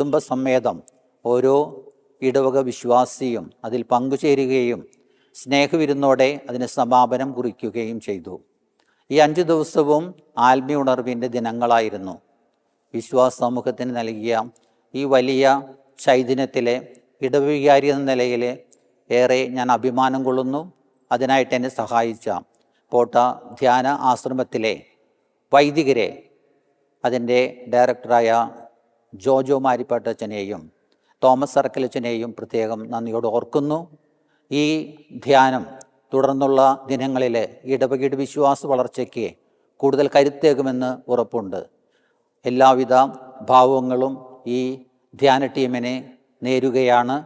കുടുംബസമേതം ഓരോ ഇടവക വിശ്വാസിയും അതിൽ പങ്കുചേരുകയും സ്നേഹവിരുന്നോടെ അതിന് സമാപനം കുറിക്കുകയും ചെയ്തു. ഈ 5 ദിവസവും ആത്മീയ ഉണർവിൻ്റെ ദിനങ്ങളായിരുന്നു. വിശ്വാസ സമൂഹത്തിന് നൽകിയ ഈ വലിയ ചൈതന്യത്തിലെ ഇടവികാരി എന്ന നിലയിൽ ഏറെ ഞാൻ അഭിമാനം കൊള്ളുന്നു. അതിനായിട്ട് എന്നെ സഹായിച്ച പോട്ട ധ്യാന ആശ്രമത്തിലെ വൈദികരെ, അതിൻ്റെ ഡയറക്ടറായ ജോജോ മാരിപ്പാട്ടച്ചനെയും തോമസ് സർക്കലച്ചനെയും പ്രത്യേകം നന്ദിയോട് ഓർക്കുന്നു. ഈ ധ്യാനം തുടർന്നുള്ള ദിനങ്ങളിൽ ഇടവകയുടെ വിശ്വാസ വളർച്ചയ്ക്ക് കൂടുതൽ കരുത്തേകുമെന്ന് ഉറപ്പുണ്ട്. എല്ലാവിധ ഭാവങ്ങളും ഈ ധ്യാന ടീമിനെ നേരുകയാണ്.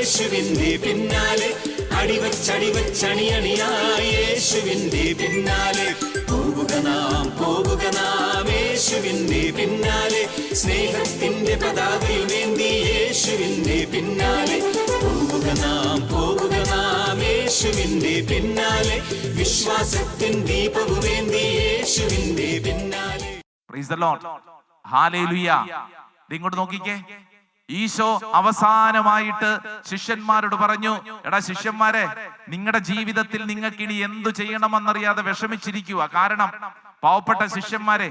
യേശുവിന്റെ പിന്നാലെ അടിവച്ചണിയായി യേശുവിന്റെ പിന്നാലെ പോവുക നാം യേശുവിന്റെ പിന്നാലെ സ്നേഹത്തിന്റെ പതാകയുമേന്തി യേശുവിന്റെ പിന്നാലെ പോവുക നാം യേശുവിന്റെ പിന്നാലെ വിശ്വാസത്തിൻ ദീപവുമേന്തി യേശുവിന്റെ പിന്നാലെ. Price the lord, hallelujah. ഇങ്ങോട്ട് നോക്കിക്കേ, ഈശോ അവസാനമായിട്ട് ശിഷ്യന്മാരോട് പറഞ്ഞു, എടാ ശിഷ്യന്മാരെ, നിങ്ങളുടെ ജീവിതത്തിൽ നിങ്ങൾക്ക് ഇനി എന്തു ചെയ്യണമെന്നറിയാതെ വിഷമിച്ചിരിക്കുക. കാരണം പാവപ്പെട്ട ശിഷ്യന്മാരെ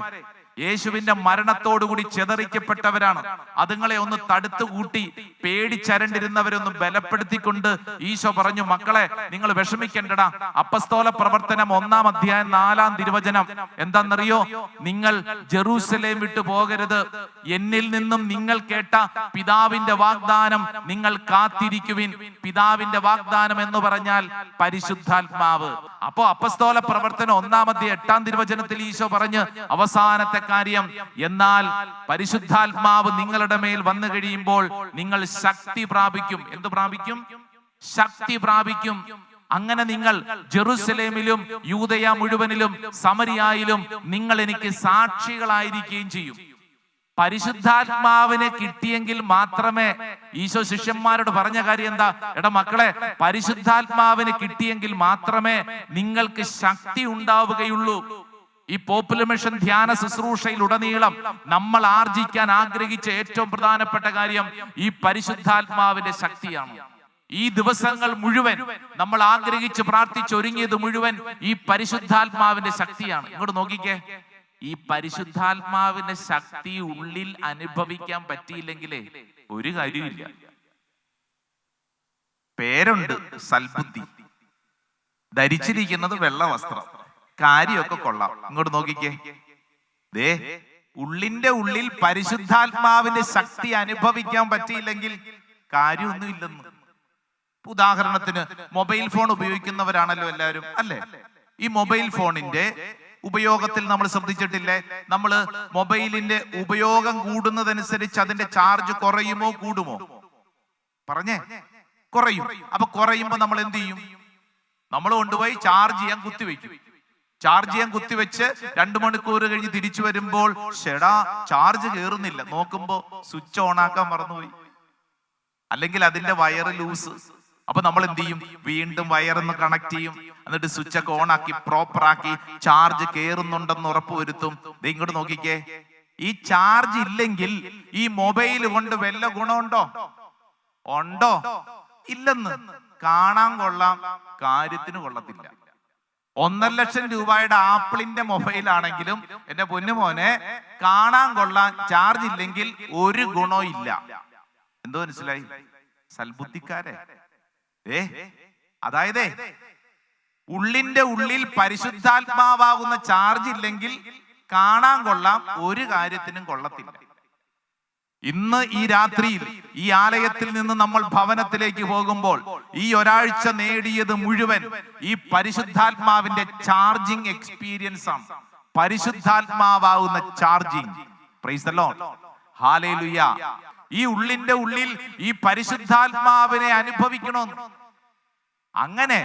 യേശുവിന്റെ മരണത്തോടുകൂടി ചെതറിക്കപ്പെട്ടവരാണ്. അതുങ്ങളെ ഒന്ന് തടുത്തുകൂട്ടി പേടിച്ചരണ്ടിരുന്നവരൊന്ന് ബലപ്പെടുത്തിക്കൊണ്ട് ഈശോ പറഞ്ഞു, മക്കളെ നിങ്ങൾ വിഷമിക്കണ്ടടാ. അപ്പസ്തോല പ്രവർത്തനം 1-ാം അധ്യായം 4-ാം തിരുവചനം എന്താണെന്നറിയോ? നിങ്ങൾ ജെറൂസലേം വിട്ടു പോകരുത്. എന്നിൽ നിന്നും നിങ്ങൾ കേട്ട പിതാവിന്റെ വാഗ്ദാനം നിങ്ങൾ കാത്തിരിക്കുവിൻ. പിതാവിന്റെ വാഗ്ദാനം എന്ന് പറഞ്ഞാൽ പരിശുദ്ധാത്മാവ്. അപ്പോ അപ്പസ്തോല പ്രവർത്തനം 1-ാം അധ്യായം 8-ാം തിരുവചനത്തിൽ ഈശോ പറഞ്ഞ് അവസാനത്തെ കാര്യം, എന്നാൽ പരിശുദ്ധാത്മാവ് നിങ്ങളുടെ മേൽ വന്നു കഴിയുമ്പോൾ നിങ്ങൾ ശക്തി പ്രാപിക്കും. എന്ത് പ്രാപിക്കും? ശക്തി പ്രാപിക്കും. അങ്ങനെ നിങ്ങൾ ജെറുസലേമിലും യൂദയ മുഴുവനിലും സമരിയായിലും നിങ്ങൾ എനിക്ക് സാക്ഷികളായിരിക്കുകയും ചെയ്യും. പരിശുദ്ധാത്മാവിനെ കിട്ടിയെങ്കിൽ മാത്രമേ, ഈശോ ശിഷ്യന്മാരോട് പറഞ്ഞ കാര്യം എന്താ? എടാ മക്കളെ, പരിശുദ്ധാത്മാവിനെ കിട്ടിയെങ്കിൽ മാത്രമേ നിങ്ങൾക്ക് ശക്തി ഉണ്ടാവുകയുള്ളൂ. ഈ പോപ്പുലർ മിഷൻ ധ്യാന ശുശ്രൂഷയിലുടനീളം നമ്മൾ ആർജിക്കാൻ ആഗ്രഹിച്ച ഏറ്റവും പ്രധാനപ്പെട്ട കാര്യം ഈ പരിശുദ്ധാത്മാവിന്റെ ശക്തിയാണ്. ഈ ദിവസങ്ങൾ മുഴുവൻ നമ്മൾ ആഗ്രഹിച്ച് പ്രാർത്ഥിച്ചൊരുങ്ങിയത് മുഴുവൻ ഈ പരിശുദ്ധാത്മാവിന്റെ ശക്തിയാണ്. ഇങ്ങോട്ട് നോക്കിക്കേ, ഈ പരിശുദ്ധാത്മാവിന്റെ ശക്തി ഉള്ളിൽ അനുഭവിക്കാൻ പറ്റിയില്ലെങ്കിലേ ഒരു കാര്യമില്ല. പേരുണ്ട് സൽബുദ്ധി, ധരിച്ചിരിക്കുന്നത് വെള്ള വസ്ത്രം, കാര്യമൊക്കെ കൊള്ളാം. ഇങ്ങോട്ട് നോക്കിക്കേ, ദേ ഉള്ളിന്റെ ഉള്ളിൽ പരിശുദ്ധാത്മാവിന്റെ ശക്തി അനുഭവിക്കാൻ പറ്റിയില്ലെങ്കിൽ കാര്യമൊന്നുമില്ലെന്ന്. ഉദാഹരണത്തിന് മൊബൈൽ ഫോൺ ഉപയോഗിക്കുന്നവരാണല്ലോ എല്ലാവരും, അല്ലേ? ഈ മൊബൈൽ ഫോണിന്റെ ഉപയോഗത്തിൽ നമ്മൾ ശ്രദ്ധിച്ചിട്ടില്ലേ? നമ്മൾ മൊബൈലിന്റെ ഉപയോഗം കൂടുന്നതനുസരിച്ച് അതിന്റെ ചാർജ് കുറയുമോ കൂടുമോ? പറഞ്ഞേ, കുറയും. അപ്പൊ കുറയുമ്പോ നമ്മൾ എന്ത് ചെയ്യും? നമ്മൾ കൊണ്ടുപോയി ചാർജ് ചെയ്യാൻ കുത്തിവെക്കും. ചാർജ് ചെയ്യാൻ കുത്തിവെച്ച് 2 മണിക്കൂർ കഴിഞ്ഞ് തിരിച്ചു വരുമ്പോൾ ഷെടാ ചാർജ് കയറുന്നില്ല, നോക്കുമ്പോ സ്വിച്ച് ഓൺ ആക്കാൻ മറന്നുപോയി, അല്ലെങ്കിൽ അതിന്റെ വയറ് ലൂസ്. അപ്പൊ നമ്മൾ എന്ത് ചെയ്യും? വീണ്ടും വയറൊന്ന് കണക്ട് ചെയ്യും, എന്നിട്ട് സ്വിച്ച് ഒക്കെ ഓൺ ആക്കി പ്രോപ്പർ ആക്കി ചാർജ് കയറുന്നുണ്ടെന്ന് ഉറപ്പുവരുത്തും. ഇങ്ങോട്ട് നോക്കിക്കേ, ഈ ചാർജ് ഇല്ലെങ്കിൽ ഈ മൊബൈൽ കൊണ്ട് വല്ല ഗുണമുണ്ടോ? ഉണ്ടോ? ഇല്ലെന്ന്. കാണാൻ കൊള്ളാം, കാര്യത്തിന് കൊള്ളത്തില്ല. 1.5 ലക്ഷം രൂപയുടെ ആപ്പിളിന്റെ മൊബൈൽ ആണെങ്കിലും എന്റെ പൊന്നുമോനെ കാണാൻ കൊള്ളാൻ, ചാർജ് ഇല്ലെങ്കിൽ ഒരു ഗുണവും ഇല്ല. എന്തോ മനസ്സിലായി? സൽബുദ്ധിക്കാരെ. അതായത് ഉള്ളിന്റെ ഉള്ളിൽ പരിശുദ്ധാത്മാവാകുന്ന ചാർജ് ഇല്ലെങ്കിൽ കാണാൻ കൊള്ളാം, ഒരു കാര്യത്തിനും കൊള്ളത്തില്ല. ഇന്ന് ഈ രാത്രിയിൽ ഈ ആലയത്തിൽ നിന്ന് നമ്മൾ ഭവനത്തിലേക്ക് പോകുമ്പോൾ ഈ ഒരാഴ്ച നേടിയത് മുഴുവൻ ഈ പരിശുദ്ധാത്മാവിന്റെ ചാർജിങ് എക്സ്പീരിയൻസ് ആണ്. പരിശുദ്ധാത്മാവാകുന്ന charging. Praise the lord, hallelujah. ഈ ഉള്ളിന്റെ ഉള്ളിൽ ഈ പരിശുദ്ധാത്മാവിനെ അനുഭവിക്കണമെന്ന്. അങ്ങനെ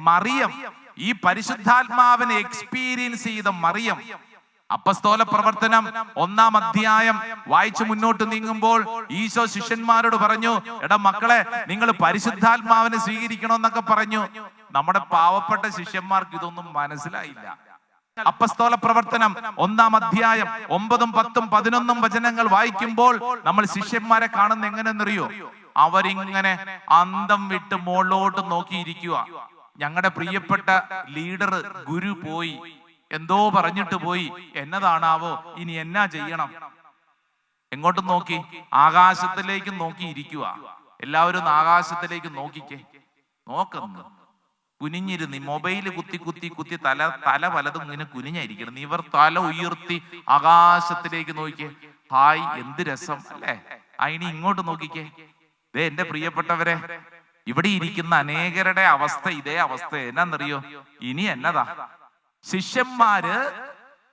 മറിയം, ഈ പരിശുദ്ധാത്മാവിനെ എക്സ്പീരിയൻസ് ചെയ്ത മറിയം, അപ്പസ്തോല പ്രവർത്തനം 1-ാം അധ്യായം വായിച്ചു മുന്നോട്ട് നീങ്ങുമ്പോൾ ഈശോ ശിഷ്യന്മാരോട് പറഞ്ഞു, എടാ മക്കളെ, നിങ്ങൾ പരിശുദ്ധാത്മാവിനെ സ്വീകരിക്കണമെന്നൊക്കെ പറഞ്ഞു. നമ്മുടെ പാവപ്പെട്ട ശിഷ്യന്മാർക്ക് ഇതൊന്നും മനസ്സിലായില്ല. അപ്പസ്തോല പ്രവർത്തനം 1-ാം അധ്യായം 9, 10, 11 വചനങ്ങൾ വായിക്കുമ്പോൾ നമ്മൾ ശിഷ്യന്മാരെ കാണുന്ന എങ്ങനെയെന്നറിയോ? അവരിങ്ങനെ അന്തം വിട്ട് മുകളിലോട്ട് നോക്കിയിരിക്കുക. ഞങ്ങളുടെ പ്രിയപ്പെട്ട ലീഡർ ഗുരു പോയി, എന്തോ പറഞ്ഞിട്ട് പോയി, എന്നതാണാവോ, ഇനി എന്നാ ചെയ്യണം? എങ്ങോട്ടും നോക്കി? ആകാശത്തിലേക്ക് നോക്കി ഇരിക്കുക. എല്ലാവരും ആകാശത്തിലേക്ക് നോക്കിക്കേ. നോക്കുന്നു കുനിഞ്ഞിരുന്ന് മൊബൈല് കുത്തി തല പലതും ഇങ്ങനെ കുനിഞ്ഞായിരിക്കണം. ഇവർ തല ഉയർത്തി ആകാശത്തിലേക്ക് നോക്കിക്കേ. ഹായ്, എന്ത് രസം അല്ലേ? ഇനി ഇങ്ങോട്ട് നോക്കിക്കേ. ദേ എന്റെ പ്രിയപ്പെട്ടവരെ, ഇവിടെ ഇരിക്കുന്ന അനേകരുടെ അവസ്ഥ ഇതേ അവസ്ഥ. എന്നാന്നറിയോ? ഇനി എന്നതാ? ശിഷ്യന്മാര്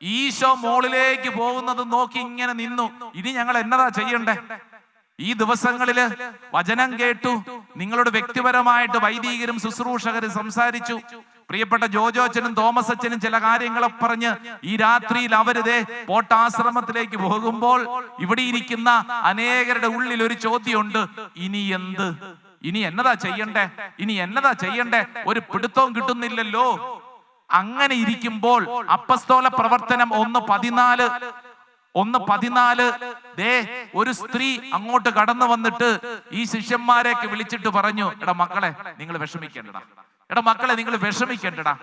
ഈശോ മോളിലേക്ക് പോകുന്നത് നോക്കി ഇങ്ങനെ നിന്നു. ഇനി ഞങ്ങൾ എന്നതാ ചെയ്യണ്ടേ? ഈ ദിവസങ്ങളില് വചനം കേട്ടു, നിങ്ങളോട് വ്യക്തിപരമായിട്ട് വൈദികരും ശുശ്രൂഷകരും സംസാരിച്ചു. പ്രിയപ്പെട്ട ജോജോ അച്ഛനും തോമസ് അച്ഛനും ചില കാര്യങ്ങളെ പറഞ്ഞ് ഈ രാത്രിയിൽ അവരിതേ പോട്ടാശ്രമത്തിലേക്ക് പോകുമ്പോൾ ഇവിടെ ഇരിക്കുന്ന അനേകരുടെ ഉള്ളിൽ ഒരു ചോദ്യമുണ്ട്, ഇനി എന്ത്? ഇനി എന്നതാ ചെയ്യണ്ടേ? ഇനി എന്നതാ ചെയ്യണ്ടേ? ഒരു പിടുത്തവും കിട്ടുന്നില്ലല്ലോ. അങ്ങനെ ഇരിക്കുമ്പോൾ അപ്പസ്തോല പ്രവർത്തനം 1:14 ദേ ഒരു സ്ത്രീ അങ്ങോട്ട് കടന്നു വന്നിട്ട് ഈ ശിഷ്യന്മാരെയൊക്കെ വിളിച്ചിട്ട് പറഞ്ഞു, എടാ മക്കളെ, നിങ്ങൾ വിഷമിക്കേണ്ടടാ. എടാ മക്കളെ, നിങ്ങൾ വിഷമിക്കേണ്ടടാ.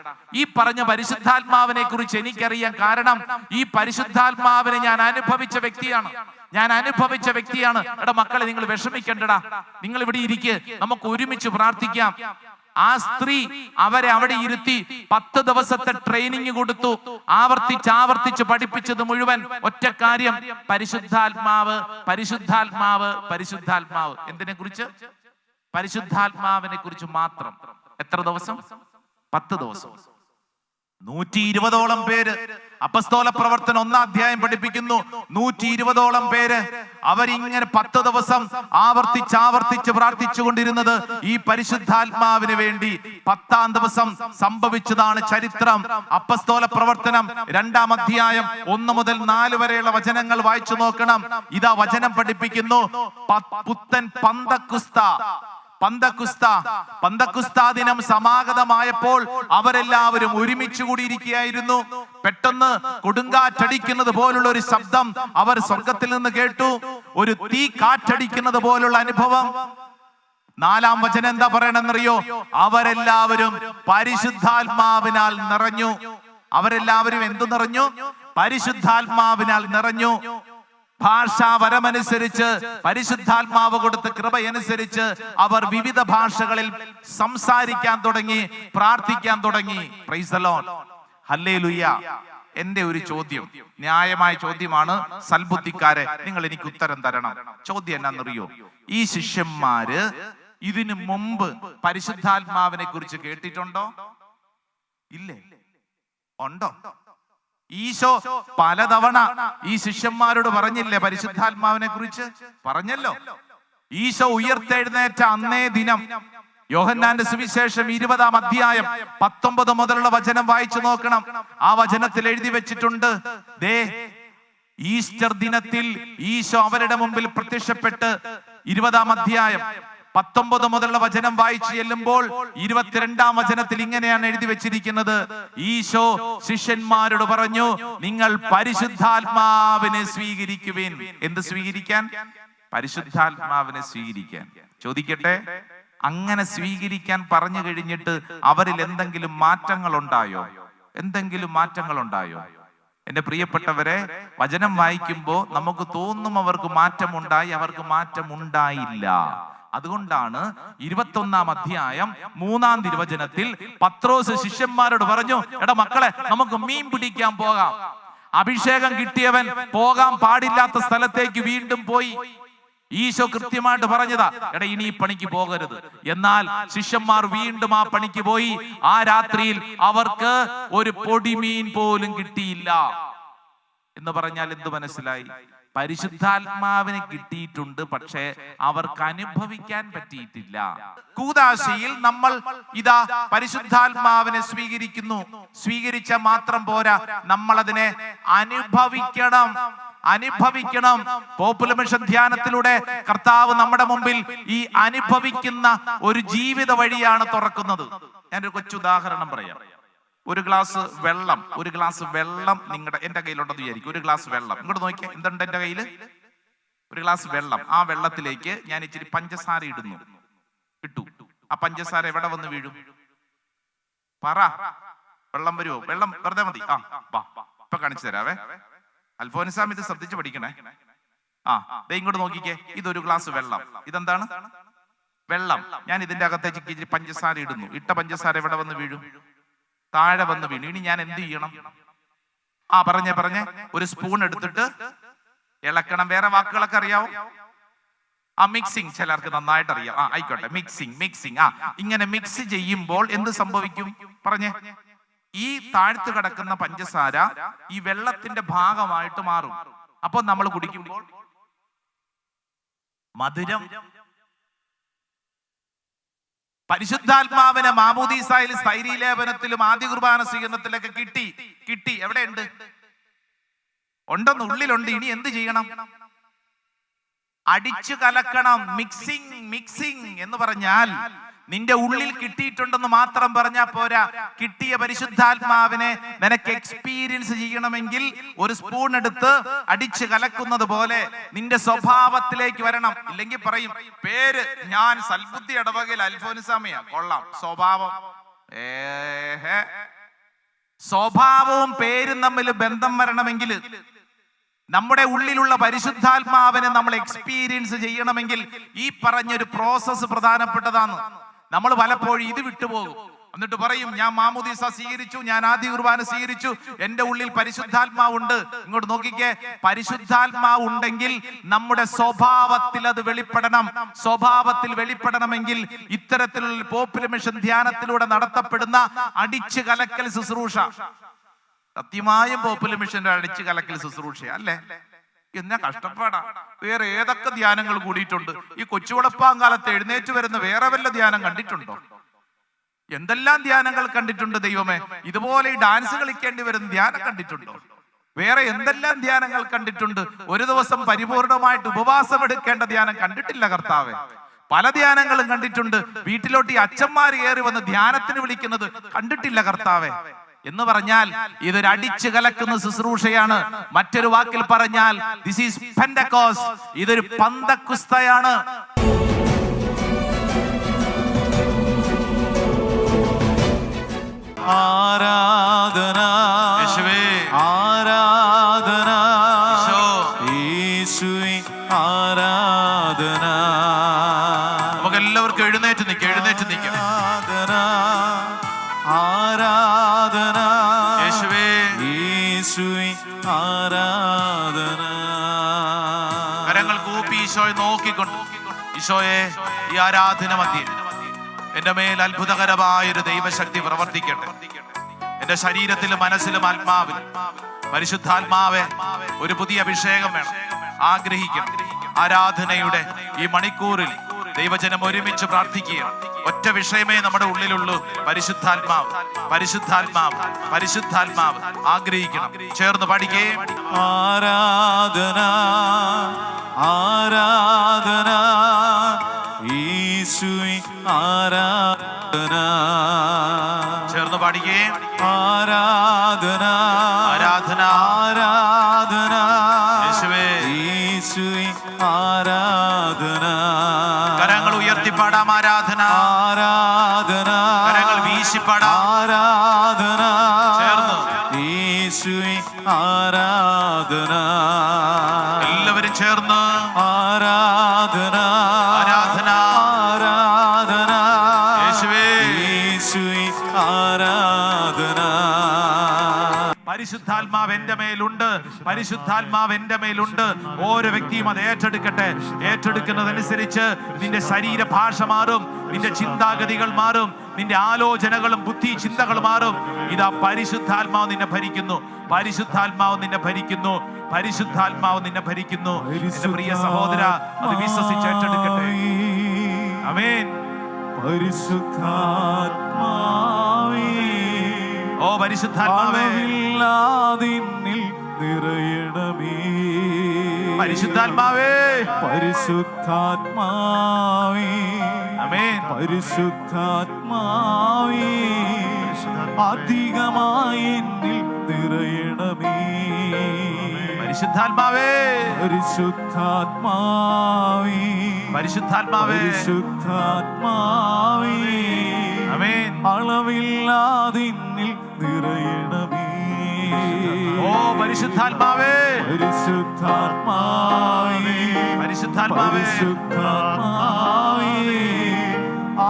ഈ പറഞ്ഞ പരിശുദ്ധാത്മാവിനെ കുറിച്ച് എനിക്കറിയാം. കാരണം ഈ പരിശുദ്ധാത്മാവിനെ ഞാൻ അനുഭവിച്ച വ്യക്തിയാണ്. എടാ മക്കളെ, നിങ്ങൾ വിഷമിക്കേണ്ടടാ. നിങ്ങൾ ഇവിടെ ഇരിക്ക്, നമുക്ക് ഒരുമിച്ച് പ്രാർത്ഥിക്കാം. ആ സ്ത്രീ അവരെ അവിടെ ഇരുത്തി 10 ദിവസത്തെ ട്രെയിനിങ് കൊടുത്തു. ആവർത്തിച്ച് പഠിപ്പിച്ചത് മുഴുവൻ ഒറ്റ കാര്യം, പരിശുദ്ധാത്മാവ്. എന്തിനെ കുറിച്ച്? പരിശുദ്ധാത്മാവിനെ കുറിച്ച് മാത്രം. എത്ര ദിവസം? 10 ദിവസം. 120ഓളം പേര്. അപ്പസ്തോല പ്രവർത്തനം 1-ാം അധ്യായം പഠിപ്പിക്കുന്നു, 120ഓളം പേര് അവരിങ്ങനെ 10 ദിവസം ആവർത്തിച്ച് പ്രാർത്ഥിച്ചുകൊണ്ടിരുന്നത് ഈ പരിശുദ്ധാത്മാവിന് വേണ്ടി. 10-ാം ദിവസം സംഭവിച്ചതാണ് ചരിത്രം. അപ്പസ്തോല പ്രവർത്തനം 2-ാം അധ്യായം 1 മുതൽ 4 വരെയുള്ള വചനങ്ങൾ വായിച്ചു നോക്കണം. ഇതാ വചനം പഠിപ്പിക്കുന്നു, പുത്തൻ പന്തക്കുസ്താ ദിനം സമാഗതമായപ്പോൾ അവരെല്ലാവരും ഒരുമിച്ച് കൂടിയിരിക്കുകയായിരുന്നു. പെട്ടെന്ന് കൊടുങ്കാറ്റടിക്കുന്നത് പോലുള്ള ഒരു ശബ്ദം അവർ സ്വർഗത്തിൽ നിന്ന് കേട്ടു. ഒരു തീ കാറ്റടിക്കുന്നത് പോലുള്ള അനുഭവം. 4-ാം വചനം എന്താ പറയണെന്നറിയോ? അവരെല്ലാവരും പരിശുദ്ധാത്മാവിനാൽ നിറഞ്ഞു. അവരെല്ലാവരും എന്തു നിറഞ്ഞു? പരിശുദ്ധാത്മാവിനാൽ നിറഞ്ഞു. ഭാഷാവരമനുസരിച്ച്, പരിശുദ്ധാത്മാവ് കൊടുത്ത കൃപയനുസരിച്ച് അവർ വിവിധ ഭാഷകളിൽ സംസാരിക്കാൻ തുടങ്ങി, പ്രാർത്ഥിക്കാൻ തുടങ്ങി. Price the lord, hallelujah. എന്റെ ഒരു ചോദ്യം, ന്യായമായ ചോദ്യമാണ്. സൽബുദ്ധിക്കാരെ, നിങ്ങൾ എനിക്ക് ഉത്തരം തരണം. ചോദ്യം എന്നാന്നറിയോ? ഈ ശിഷ്യന്മാര് ഇതിനു മുമ്പ് പരിശുദ്ധാത്മാവിനെ കുറിച്ച് കേട്ടിട്ടുണ്ടോ? ഇല്ലേ? ഉണ്ടോ? ഈശോ പലതവണ ഈ ശിഷ്യന്മാരോട് പറഞ്ഞില്ലേ പരിശുദ്ധാത്മാവിനെ കുറിച്ച്? പറഞ്ഞല്ലോ. ഈശോ ഉയർത്തെഴുന്നേറ്റ അന്നേ ദിനം യോഹന്നാന്റെ സുവിശേഷം 20-ാം അധ്യായം 19 മുതലുള്ള വചനം വായിച്ചു നോക്കണം. ആ വചനത്തിൽ എഴുതി വെച്ചിട്ടുണ്ട്, ദേ ഈസ്റ്റർ ദിനത്തിൽ ഈശോ അവരുടെ മുമ്പിൽ പ്രത്യക്ഷപ്പെട്ട് 20-ാം അധ്യായം 19 മുതലുള്ള വചനം വായിച്ചു ചെല്ലുമ്പോൾ 22-ാം വചനത്തിൽ ഇങ്ങനെയാണ് എഴുതി വെച്ചിരിക്കുന്നത്, ഈശോ ശിഷ്യന്മാരോട് പറഞ്ഞു, നിങ്ങൾ പരിശുദ്ധാത്മാവിനെ സ്വീകരിക്കുവിൻ. എന്ത് സ്വീകരിക്കാൻ? പരിശുദ്ധാത്മാവിനെ സ്വീകരിക്കാൻ. ചോദിക്കട്ടെ, അങ്ങനെ സ്വീകരിക്കാൻ പറഞ്ഞു കഴിഞ്ഞിട്ട് അവരിൽ എന്തെങ്കിലും മാറ്റങ്ങൾ ഉണ്ടായോ? എന്റെ പ്രിയപ്പെട്ടവരെ, വചനം വായിക്കുമ്പോൾ നമുക്ക് തോന്നും അവർക്ക് മാറ്റമുണ്ടായി. അവർക്ക് മാറ്റമുണ്ടായില്ല. അതുകൊണ്ടാണ് 21-ാം അധ്യായം 3-ാം തിരുവചനത്തിൽ പത്രോസ് ശിഷ്യന്മാരോട് പറഞ്ഞു, എടാ മക്കളെ, നമുക്ക് മീൻ പിടിക്കാൻ പോകാം. അഭിഷേകം കിട്ടിയവൻ പോകാൻ പാടില്ലാത്ത സ്ഥലത്തേക്ക് വീണ്ടും പോയി. ഈശോ കൃത്യമായിട്ട് പറഞ്ഞതാ, എടാ ഇനി ഈ പണിക്ക് പോകരുത്. എന്നാൽ ശിഷ്യന്മാർ വീണ്ടും ആ പണിക്ക് പോയി. ആ രാത്രിയിൽ അവർക്ക് ഒരു പൊടിമീൻ പോലും കിട്ടിയില്ല. എന്ന് പറഞ്ഞാൽ എന്ത് മനസ്സിലായി? പരിശുദ്ധാത്മാവിനെ കിട്ടിയിട്ടുണ്ട്, പക്ഷേ അവർക്ക് അനുഭവിക്കാൻ പറ്റിയിട്ടില്ല. കൂദാശയിൽ നമ്മൾ ഇതാ പരിശുദ്ധാത്മാവിനെ സ്വീകരിക്കുന്നു. സ്വീകരിച്ച മാത്രം പോരാ, നമ്മൾ അതിനെ അനുഭവിക്കണം. പോപ്പുലർ മിഷൻ ധ്യാനത്തിലൂടെ കർത്താവ് നമ്മുടെ മുമ്പിൽ ഈ അനുഭവിക്കുന്ന ഒരു ജീവിത വഴിയാണ് തുറക്കുന്നത്. ഞാനൊരു കൊച്ചു ഉദാഹരണം പറയാം. ഒരു ഗ്ലാസ് വെള്ളം എന്റെ കയ്യിലുണ്ടെന്ന് വിചാരിക്കും. ഒരു ഗ്ലാസ് വെള്ളം ഇങ്ങോട്ട് നോക്കിയാൽ എന്തുണ്ട് എന്റെ കയ്യിൽ? ഒരു ഗ്ലാസ് വെള്ളം. ആ വെള്ളത്തിലേക്ക് ഞാൻ ഇച്ചിരി പഞ്ചസാര ഇട്ടു. ആ പഞ്ചസാര എവിടെ വന്ന് വീഴും? പറ. വെള്ളം വരുമോ? വെള്ളം വെറുതെ മതി. ഇപ്പൊ കാണിച്ചു തരാവേ. അൽഫോൻസാം ഇത് ശ്രദ്ധിച്ച് പഠിക്കണേ. ദേ ഇങ്ങോട്ട് നോക്കിക്കേ. ഇതൊരു ഗ്ലാസ് വെള്ളം. ഇതെന്താണ്? വെള്ളം. ഞാൻ ഇതിന്റെ അകത്തേക്ക് ഇച്ചിരി പഞ്ചസാര ഇടുന്നു. ഇട്ട പഞ്ചസാര എവിടെ വന്ന് വീഴും? താഴെ വന്ന് വീണു. ഇനി ഞാൻ എന്ത് ചെയ്യണം? പറഞ്ഞേ ഒരു സ്പൂൺ എടുത്തിട്ട് ഇളക്കണം. വേറെ വാക്കുകളൊക്കെ അറിയാവോ? മിക്സിങ് ചിലർക്ക് നന്നായിട്ട് അറിയാം. ആയിക്കോട്ടെ, മിക്സിങ്. ഇങ്ങനെ മിക്സ് ചെയ്യുമ്പോൾ എന്ത് സംഭവിക്കും? പറഞ്ഞേ. ഈ താഴ്ത്തു കിടക്കുന്ന പഞ്ചസാര ഈ വെള്ളത്തിന്റെ ഭാഗമായിട്ട് മാറും. അപ്പൊ നമ്മൾ കുടിക്കുമ്പോൾ മധുരം. പരിശുദ്ധാത്മാവിനെ മാമോദീസായിലും സ്ഥൈര്യലേപനത്തിലും ആദ്യ കുർബാന സ്വീകരണത്തിലൊക്കെ കിട്ടി. എവിടെയുണ്ട്? ഉണ്ടെന്ന്, ഉള്ളിലുണ്ട്. ഇനി എന്ത് ചെയ്യണം? അടിച്ചു കലക്കണം. മിക്സിംഗ് എന്ന് പറഞ്ഞാൽ നിന്റെ ഉള്ളിൽ കിട്ടിയിട്ടുണ്ടെന്ന് മാത്രം പറഞ്ഞാൽ പോരാ. കിട്ടിയ പരിശുദ്ധാത്മാവിനെ നിനക്ക് എക്സ്പീരിയൻസ് ചെയ്യണമെങ്കിൽ ഒരു സ്പൂൺ എടുത്ത് അടിച്ചു കലക്കുന്നത് പോലെ നിന്റെ സ്വഭാവത്തിലേക്ക് വരണം. ഇല്ലെങ്കിൽ പറയും, പേര് ഞാൻ സൽബുദ്ധി ഇടവകയിൽ അൽഫോൻസാമിയാ, കൊള്ളാം. സ്വഭാവവും പേരും തമ്മിൽ ബന്ധം വരണമെങ്കിൽ, നമ്മുടെ ഉള്ളിലുള്ള പരിശുദ്ധാത്മാവിനെ നമ്മൾ എക്സ്പീരിയൻസ് ചെയ്യണമെങ്കിൽ ഈ പറഞ്ഞൊരു പ്രോസസ്സ് പ്രധാനപ്പെട്ടതാണ്. നമ്മൾ പലപ്പോഴും ഇത് വിട്ടുപോകും. എന്നിട്ട് പറയും, ഞാൻ മാമോദീസ സ്വീകരിച്ചു, ഞാൻ ആദ്യ കുർബാന സ്വീകരിച്ചു, എന്റെ ഉള്ളിൽ പരിശുദ്ധാത്മാവുണ്ട്. ഇങ്ങോട്ട് നോക്കിക്കേ. പരിശുദ്ധാത്മാവ് ഉണ്ടെങ്കിൽ നമ്മുടെ സ്വഭാവത്തിൽ അത് വെളിപ്പെടണം. സ്വഭാവത്തിൽ വെളിപ്പെടണമെങ്കിൽ ഇത്തരത്തിലുള്ള പോപ്പുലർ മിഷൻ ധ്യാനത്തിലൂടെ നടത്തപ്പെടുന്ന അടിച്ചു കലക്കൽ ശുശ്രൂഷ, സത്യമായും പോപ്പുലർ മിഷന്റെ അടിച്ചു കലക്കൽ ശുശ്രൂഷ അല്ലേ? എന്നാ കഷ്ടപ്പാടാ. വേറെ ഏതൊക്കെ ധ്യാനങ്ങൾ കൂടിയിട്ടുണ്ട്. ഈ കൊച്ചുവളപ്പാങ്കാലത്ത് എഴുന്നേറ്റ് വരുന്ന വേറെ വല്ല ധ്യാനം കണ്ടിട്ടുണ്ടോ? എന്തെല്ലാം ധ്യാനങ്ങൾ കണ്ടിട്ടുണ്ട് ദൈവമേ. ഇതുപോലെ ഈ ഡാൻസ് കളിക്കേണ്ടി വരുന്ന ധ്യാനം കണ്ടിട്ടുണ്ടോ? വേറെ എന്തെല്ലാം ധ്യാനങ്ങൾ കണ്ടിട്ടുണ്ട്. ഒരു ദിവസം പരിപൂർണമായിട്ട് ഉപവാസം എടുക്കേണ്ട ധ്യാനം കണ്ടിട്ടില്ല കർത്താവേ. പല ധ്യാനങ്ങളും കണ്ടിട്ടുണ്ട്. വീട്ടിലോട്ട് ഈ അച്ഛന്മാർ കയറി വന്ന് ധ്യാനത്തിന് വിളിക്കുന്നത് കണ്ടിട്ടില്ല കർത്താവേ. എന്ന് പറഞ്ഞാൽ ഇതൊരു അടിച്ചു കലക്കുന്ന ശുശ്രൂഷയാണ്. മറ്റൊരു വാക്കിൽ പറഞ്ഞാൽ ദിസ് ഈസ് പെന്തക്കോസ്റ്റ്. ഇതൊരു പന്തക്കുസ്തയാണ്. ആരാധന യേശുവേ, ആരാധന യേശുവേ, ആരാധന. നമുക്ക് എല്ലാവർക്കും എഴുന്നേറ്റ് നിൽക്കാം. ആരാധന യേശുവേ, യേശുവേ, ആരാധന. കരങ്ങൾ കൂപ്പി ഈശോയെ നോക്കിക്കൊണ്ട്, ഈശോയെ, ഈ ആരാധന മധ്യേ എന്റെ മേൽ അത്ഭുതകരമായൊരു ദൈവശക്തി പ്രവർത്തിക്കട്ടെ. എന്റെ ശരീരത്തിലും മനസ്സിലും ആത്മാവിലും പരിശുദ്ധാത്മാവെ ഒരു പുതിയ അഭിഷേകം വേണം. ആഗ്രഹിക്കണം. ആരാധനയുടെ ഈ മണിക്കൂറിൽ ദൈവജനം ഒരുമിച്ച് പ്രാർത്ഥിക്കുക. ഒറ്റ വിഷയമേ നമ്മുടെ ഉള്ളിലുള്ളൂ. പരിശുദ്ധാത്മാവ് ആഗ്രഹിക്കണം. ചേർന്ന് പഠിക്കുകയും ആരാധന ആരാധന യേശുവേ, ആരാധന. ചേർന്ന് പാടുകയും ആരാധന ആരാധന ആരാധന യേശുവേ, യേശുവേ, ആരാധന. കരങ്ങൾ ഉയർത്തിപ്പാടാം. ആരാധന ആരാധന. കരങ്ങൾ വീശിപ്പാടാം. ആരാധന ചേർന്ന് യേശുവേ, ആരാധന. എല്ലാവരും ചേർന്ന് ആരാധന ആരാധന ആരാധന യേശുവേ, യേശുവേ, ആരാധന. പരിശുദ്ധാത്മാവ് എന്റെ മേലുണ്ട്. പരിശുദ്ധാത്മാവ് എന്റെ മേലുണ്ട്. ഓരോ വ്യക്തിയും അത് ഏറ്റെടുക്കട്ടെ. ഏറ്റെടുക്കുന്നതനുസരിച്ച് നിന്റെ ശരീര ഭാഷ മാറും, നിന്റെ ചിന്താഗതികൾ മാറും, നിന്റെ ആലോചനകളും ബുദ്ധി ചിന്തകൾ മാറും. ഇതാ പരിശുദ്ധാത്മാവ് നിന്നെ ഭരിക്കുന്നു, പരിശുദ്ധാത്മാവ് നിന്നെ ഭരിക്കുന്നു, പരിശുദ്ധാത്മാവ് നിന്നെ ഭരിക്കുന്നു. എന്റെ പ്രിയ സഹോദര, അത് വിശ്വസിച്ച് ഏറ്റെടുക്കട്ടെ. ആമേൻ. പരിശുദ്ധാത്മാവേ, ഓ പരിശുദ്ധാത്മാവേ, നിറയണമേ. പരിശുദ്ധാത്മാവേ, പരിശുദ്ധാത്മാവേ, ആമേൻ. പരിശുദ്ധാത്മാവേ, അധികമായി എന്നിൽ നിറയണമേ. പരിശുദ്ധാത്മാവേ, പരിശുദ്ധാത്മാവേ, പരിശുദ്ധാത്മാവേ, പരിശുദ്ധാത്മാവേ, ആമേൻ. അളവില്ലാതെ എന്നിൽ നിറയണമേ. ഓ പരിശുദ്ധാത്മാവേ, പരിശുദ്ധാത്മാവേ, പരിശുദ്ധാത്മാവേ, പരിശുദ്ധാത്മാവേ,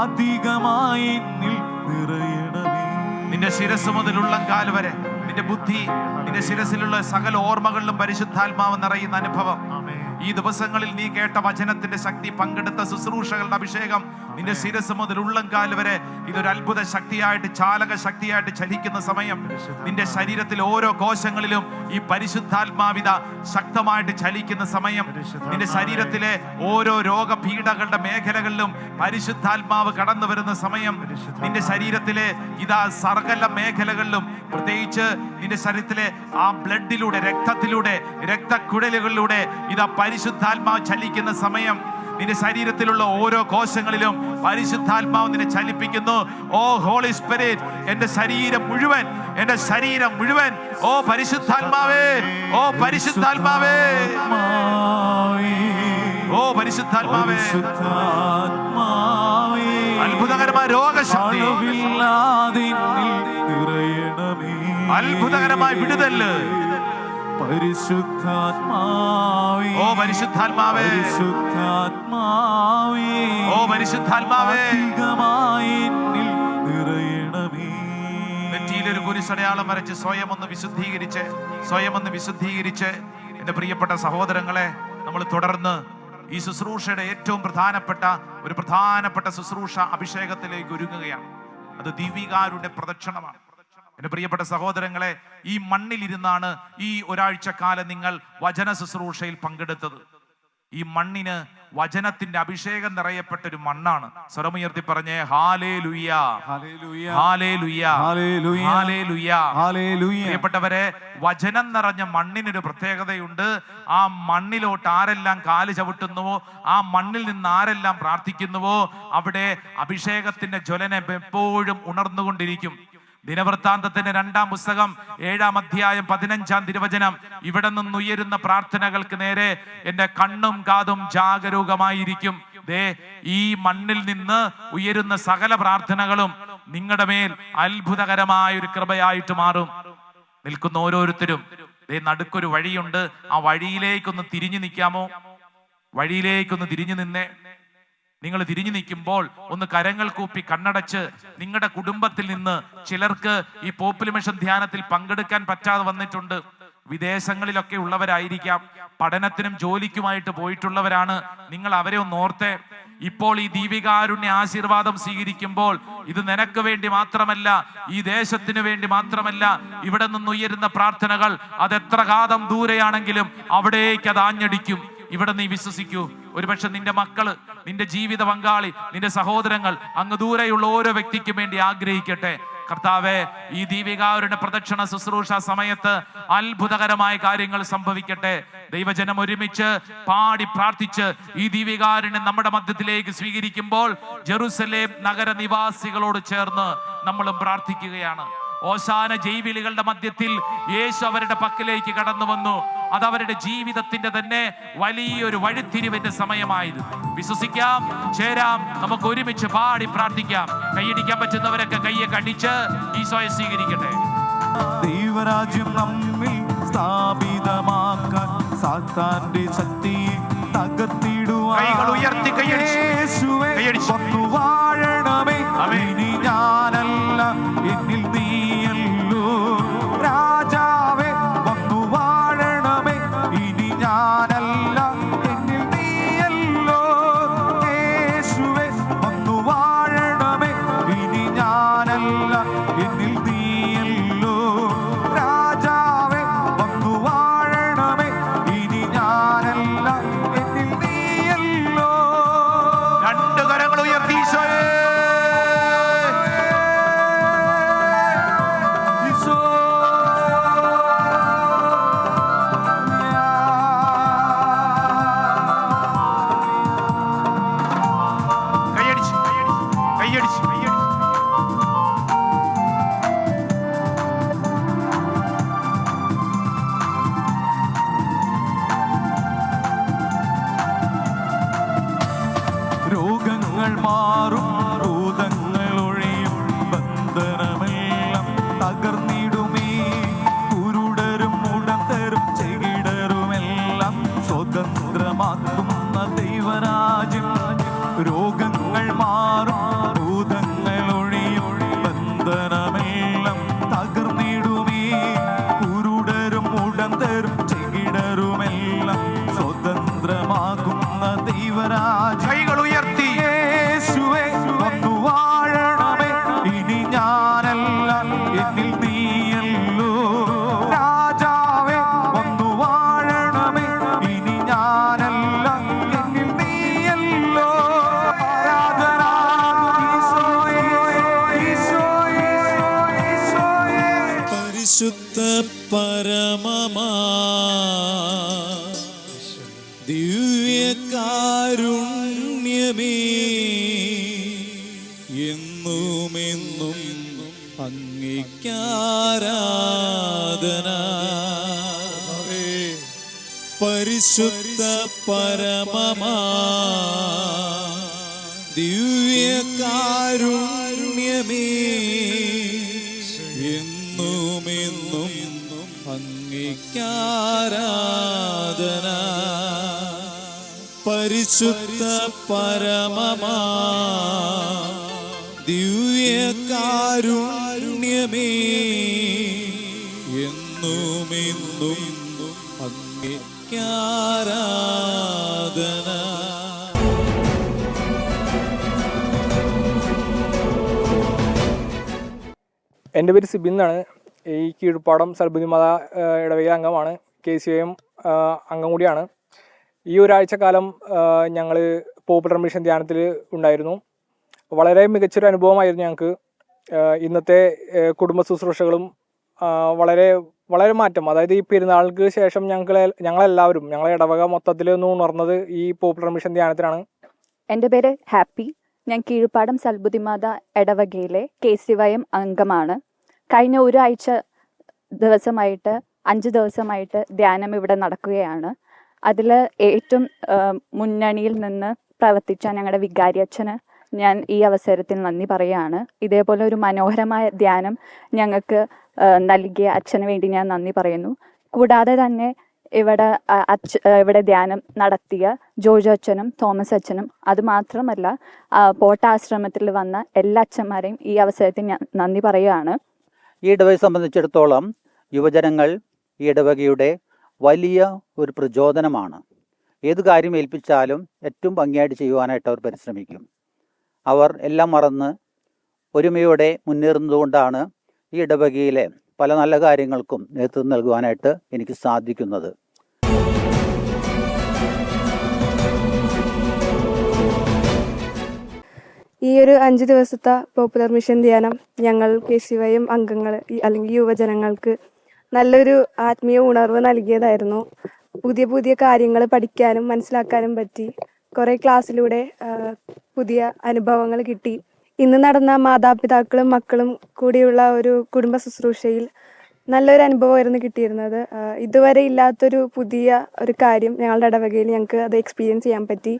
അധികമായി എന്നിൽ നിറയണമേ. നിന്റെ ശിരസ് മുതൽ ഉള്ളംകാൽ വരെ, നിന്റെ ബുദ്ധി, നിന്റെ ശിരസിലുള്ള സകല ഓർമ്മകളിലും പരിശുദ്ധാത്മാവ് നിറയുന്ന അനുഭവം. ഈ ദിവസങ്ങളിൽ നീ കേട്ട വചനത്തിന്റെ ശക്തി, പങ്കെടുത്ത ശുശ്രൂഷകളുടെ അഭിഷേകം, നിന്റെ ശിരസ് മുതൽ ഉള്ളംകാൽ വരെ ഇതൊരു അത്ഭുത ശക്തിയായിട്ട്, ചാലക ശക്തിയായിട്ട് ചലിക്കുന്ന സമയം. നിന്റെ ശരീരത്തിൽ ഓരോ കോശങ്ങളിലും ഈ പരിശുദ്ധാത്മാവിത ശക്തമായിട്ട് ചലിക്കുന്ന സമയം. നിന്റെ ശരീരത്തിലെ ഓരോ രോഗപീഠകളുടെ മേഖലകളിലും പരിശുദ്ധാത്മാവ് കടന്നു വരുന്ന സമയം. നിന്റെ ശരീരത്തിലെ ഇതാ സകല മേഖലകളിലും, പ്രത്യേകിച്ച് നിന്റെ ശരീരത്തിലെ ആ ബ്ലഡിലൂടെ, രക്തത്തിലൂടെ, രക്തക്കുഴലുകളിലൂടെ ഇതാ പരിശുദ്ധാത്മാവ് ചലിക്കുന്ന സമയം. നിന്റെ ശരീരത്തിലുള്ള ഓരോ കോശങ്ങളിലും പരിശുദ്ധാത്മാവ് നിന്നെ ചലിപ്പിക്കുന്നു. ഓ ഹോളി സ്പിരിറ്റ്, എന്റെ ശരീരം മുഴുവൻ, എന്റെ ശരീരം മുഴുവൻ, ഓ പരിശുദ്ധാത്മാവേ, ഓ പരിശുദ്ധാത്മാവേ, ഓ പരിശുദ്ധാത്മാവേ, അത്ഭുതകരമായ രോഗശക്തി, അത്ഭുതകരമായ വിടുതല്. പരിശുദ്ധാത്മാവേ, ഓ പരിശുദ്ധാത്മാവേ, പരിശുദ്ധാത്മാവേ, ഓ പരിശുദ്ധാത്മാവേ, അധികമായി എന്നിൽ നിറയണമേ. നെറ്റിയിലൊരു കുരിശടയാളം വരച്ച് സ്വയം ഒന്ന് വിശുദ്ധീകരിച്ച്, സ്വയം ഒന്ന് വിശുദ്ധീകരിച്ച് എന്റെ പ്രിയപ്പെട്ട സഹോദരങ്ങളെ, നമ്മൾ തുടർന്ന് ഈ ശുശ്രൂഷയുടെ ഏറ്റവും പ്രധാനപ്പെട്ട ശുശ്രൂഷ അഭിഷേകത്തിലേക്ക് ഒരുങ്ങുകയാണ്. അത് ദിവ്യകാരുടെ പ്രദക്ഷിണമാണ്. എന്റെ പ്രിയപ്പെട്ട സഹോദരങ്ങളെ, ഈ മണ്ണിലിരുന്നാണ് ഈ ഒരാഴ്ച കാലം നിങ്ങൾ വചന ശുശ്രൂഷയിൽ പങ്കെടുത്തത്. ഈ മണ്ണിന് വചനത്തിന്റെ അഭിഷേകം നിറയപ്പെട്ടൊരു മണ്ണാണ്. സ്വരമുയർത്തി പറഞ്ഞേ hallelujah, hallelujah, hallelujah, hallelujah, hallelujah, hallelujah. പ്രിയപ്പെട്ടവരെ, വചനം നിറഞ്ഞ മണ്ണിനൊരു പ്രത്യേകതയുണ്ട്. ആ മണ്ണിലോട്ട് ആരെല്ലാം കാല് ചവിട്ടുന്നുവോ, ആ മണ്ണിൽ നിന്ന് ആരെല്ലാം പ്രാർത്ഥിക്കുന്നുവോ, അവിടെ അഭിഷേകത്തിന്റെ ജ്വലനം എപ്പോഴും ഉണർന്നുകൊണ്ടിരിക്കും. ദിനവൃത്താന്തത്തിന്റെ 2-ാം പുസ്തകം 7-ാം അധ്യായം 15-ാം തിരുവചനം, ഇവിടെ നിന്നുയരുന്ന പ്രാർത്ഥനകൾക്ക് നേരെ എന്റെ കണ്ണും കാതും ജാഗരൂകമായിരിക്കും. ദേ, ഈ മണ്ണിൽ നിന്ന് ഉയരുന്ന സകല പ്രാർത്ഥനകളും നിങ്ങളുടെ മേൽ അത്ഭുതകരമായ ഒരു കൃപയായിട്ട് മാറും. നിൽക്കുന്ന ഓരോരുത്തരും, ദേ നടുക്കൊരു വഴിയുണ്ട്, ആ വഴിയിലേക്കൊന്ന് തിരിഞ്ഞു നിൽക്കാമോ? വഴിയിലേക്കൊന്ന് തിരിഞ്ഞു നിന്നേ. നിങ്ങൾ തിരിഞ്ഞു നിൽക്കുമ്പോൾ ഒന്ന് കരങ്ങൾ കൂപ്പി കണ്ണടച്ച്, നിങ്ങളുടെ കുടുംബത്തിൽ നിന്ന് ചിലർക്ക് ഈ പോപ്പുലർ മിഷൻ ധ്യാനത്തിൽ പങ്കെടുക്കാൻ പറ്റാതെ വന്നിട്ടുണ്ട്. വിദേശങ്ങളിലൊക്കെ ഉള്ളവരായിരിക്കാം, പഠനത്തിനും ജോലിക്കുമായിട്ട് പോയിട്ടുള്ളവരാണ്. നിങ്ങൾ അവരെ ഒന്ന് ഓർത്തെ. ഇപ്പോൾ ഈ ദീപികാരുണ്യ ആശീർവാദം സ്വീകരിക്കുമ്പോൾ ഇത് നിനക്ക് വേണ്ടി മാത്രമല്ല, ഈ ദേശത്തിന് വേണ്ടി മാത്രമല്ല. ഇവിടെ നിന്ന് ഉയരുന്ന പ്രാർത്ഥനകൾ അതെത്ര കാതം ദൂരെയാണെങ്കിലും അവിടേക്ക് അത് ആഞ്ഞടിക്കും. ഇവിടെ നീ വിശ്വസിക്കൂ. ഒരുപക്ഷെ നിന്റെ മക്കള്, നിന്റെ ജീവിത പങ്കാളി, നിന്റെ സഹോദരങ്ങൾ അങ്ങ് ദൂരെയുള്ള ഓരോ വ്യക്തിക്കും വേണ്ടി ആഗ്രഹിക്കട്ടെ. കർത്താവേ, ഈ ദീപികാരുടെ പ്രദക്ഷിണ ശുശ്രൂഷ സമയത്ത് അത്ഭുതകരമായ കാര്യങ്ങൾ സംഭവിക്കട്ടെ. ദൈവജനം ഒരുമിച്ച് പാടി പ്രാർത്ഥിച്ച് ഈ ദീപികാരനെ നമ്മുടെ മധ്യത്തിലേക്ക് സ്വീകരിക്കുമ്പോൾ ജെറുസലേം നഗര നിവാസികളോട് ചേർന്ന് നമ്മളും പ്രാർത്ഥിക്കുകയാണ്. ഓശാന ജൈവിളികളുടെ മധ്യത്തിൽ യേശു അവരുടെ പക്കലേക്ക് കടന്നു വന്നു. അത് അവരുടെ ജീവിതത്തിന്റെ തന്നെ വലിയൊരു വഴിത്തിരിവിന്റെ സമയമായിരുന്നു. വിശ്വസിക്കാം, ചേരാം, നമുക്ക് ഒരുമിച്ച് പാടി പ്രാർത്ഥിക്കാം. കൈയടിക്കാൻ പറ്റുന്നവരൊക്കെ കയ്യൊക്കെ അടിച്ച് ഈശോയെ സ്വീകരിക്കട്ടെ. ദൈവരാജ്യം നമ്മിൽ സ്ഥാപിതമാക്കാൻ സാത്താന്റെ ശക്തിയെ തകർത്തിടുവാൻ കൈകൾ ഉയർത്തി കൈയടിച്ച് വന്നു വാഴണമേ. ഇനി ഞാനല്ല, എന്നിൽ നീയല്ലോ രാജാവേ. വന്നു വാഴ പരിശുദ്ധ പരമമാ ദിവ്യകാരുണ്യമേ, എന്നുമെന്നും അങ്ങേക്കാരാധന. പരിശുദ്ധ പരമമാ ദിവ്യകാരുണ്യമേ, എന്നുമെന്നും അങ്ങേക്കാരാധന. എൻ്റെ പേര് സിബിൻ എന്നാണ്. ഈ കീഴ്പ്പാടം സൽബുദ്ധിമത ഇടവക അംഗമാണ്. KCIM അംഗം കൂടിയാണ്. ഈ ഒരാഴ്ചക്കാലം ഞങ്ങൾ പോപ്പുലർ മിഷൻ ധ്യാനത്തിൽ ഉണ്ടായിരുന്നു. വളരെ മികച്ചൊരു അനുഭവമായിരുന്നു ഞങ്ങൾക്ക്. ഇന്നത്തെ കുടുംബ ശുശ്രൂഷകളും വളരെ വളരെ മാറ്റം. അതായത് ഈ പെരുന്നാൾക്ക് ശേഷം ഞങ്ങളെല്ലാവരും ഞങ്ങളെ ഇടവക മൊത്തത്തിൽ ഒന്ന് ഉണർന്നത് ഈ പോപ്പുലർ മിഷൻ ധ്യാനത്തിലാണ്. എൻ്റെ പേര് ഹാപ്പി. ഞാൻ കീഴ്പ്പാടം സൽബുദ്ധിമാത ഇടവകയിലെ KCIM അംഗമാണ്. കഴിഞ്ഞ ഒരാഴ്ച ദിവസമായിട്ട് 5 ദിവസമായിട്ട് ധ്യാനം ഇവിടെ നടക്കുകയാണ്. അതിൽ ഏറ്റവും മുന്നണിയിൽ നിന്ന് പ്രവർത്തിച്ച ഞങ്ങളുടെ വികാരി അച്ഛന് ഞാൻ ഈ അവസരത്തിൽ നന്ദി പറയുകയാണ്. ഇതേപോലെ ഒരു മനോഹരമായ ധ്യാനം ഞങ്ങൾക്ക് നൽകിയ അച്ഛന് വേണ്ടി ഞാൻ നന്ദി പറയുന്നു. കൂടാതെ തന്നെ ഇവിടെ ധ്യാനം നടത്തിയ ജോജോ അച്ഛനും തോമസ് അച്ഛനും, അതുമാത്രമല്ല പോട്ടാശ്രമത്തിൽ വന്ന എല്ലാ അച്ഛന്മാരെയും ഈ അവസരത്തിൽ ഞാൻ നന്ദി പറയുകയാണ്. ഈ ഇടവകയെ സംബന്ധിച്ചിടത്തോളം യുവജനങ്ങൾ ഈ ഇടവകയുടെ വലിയ ഒരു പ്രചോദനമാണ്. ഏത് കാര്യം ഏൽപ്പിച്ചാലും ഏറ്റവും ഭംഗിയായിട്ട് ചെയ്യുവാനായിട്ട് അവർ പരിശ്രമിക്കും. അവർ എല്ലാം മറന്ന് ഒരുമയോടെ മുന്നേറുന്നതുകൊണ്ടാണ് ഈ ഇടവകയിലെ പല നല്ല കാര്യങ്ങൾക്കും നേതൃത്വം നൽകുവാനായിട്ട് എനിക്ക് സാധിക്കുന്നത്. ഈ ഒരു 5 ദിവസത്തെ പോപ്പുലർ മിഷൻ ധ്യാനം ഞങ്ങൾ KCIM അംഗങ്ങൾ അല്ലെങ്കിൽ യുവജനങ്ങൾക്ക് നല്ലൊരു ആത്മീയ ഉണർവ് നൽകിയതായിരുന്നു. പുതിയ പുതിയ കാര്യങ്ങൾ പഠിക്കാനും മനസ്സിലാക്കാനും പറ്റി. കുറേ ക്ലാസ്സിലൂടെ പുതിയ അനുഭവങ്ങൾ കിട്ടി. ഇന്ന് നടന്ന മാതാപിതാക്കളും മക്കളും കൂടിയുള്ള ഒരു കുടുംബ ശുശ്രൂഷയിൽ നല്ലൊരു അനുഭവമായിരുന്നു കിട്ടിയിരുന്നത്. ഇതുവരെ ഇല്ലാത്തൊരു പുതിയ ഒരു കാര്യം ഞങ്ങളുടെ ഇടവകയിൽ ഞങ്ങൾക്ക് അത് എക്സ്പീരിയൻസ് ചെയ്യാൻ പറ്റി.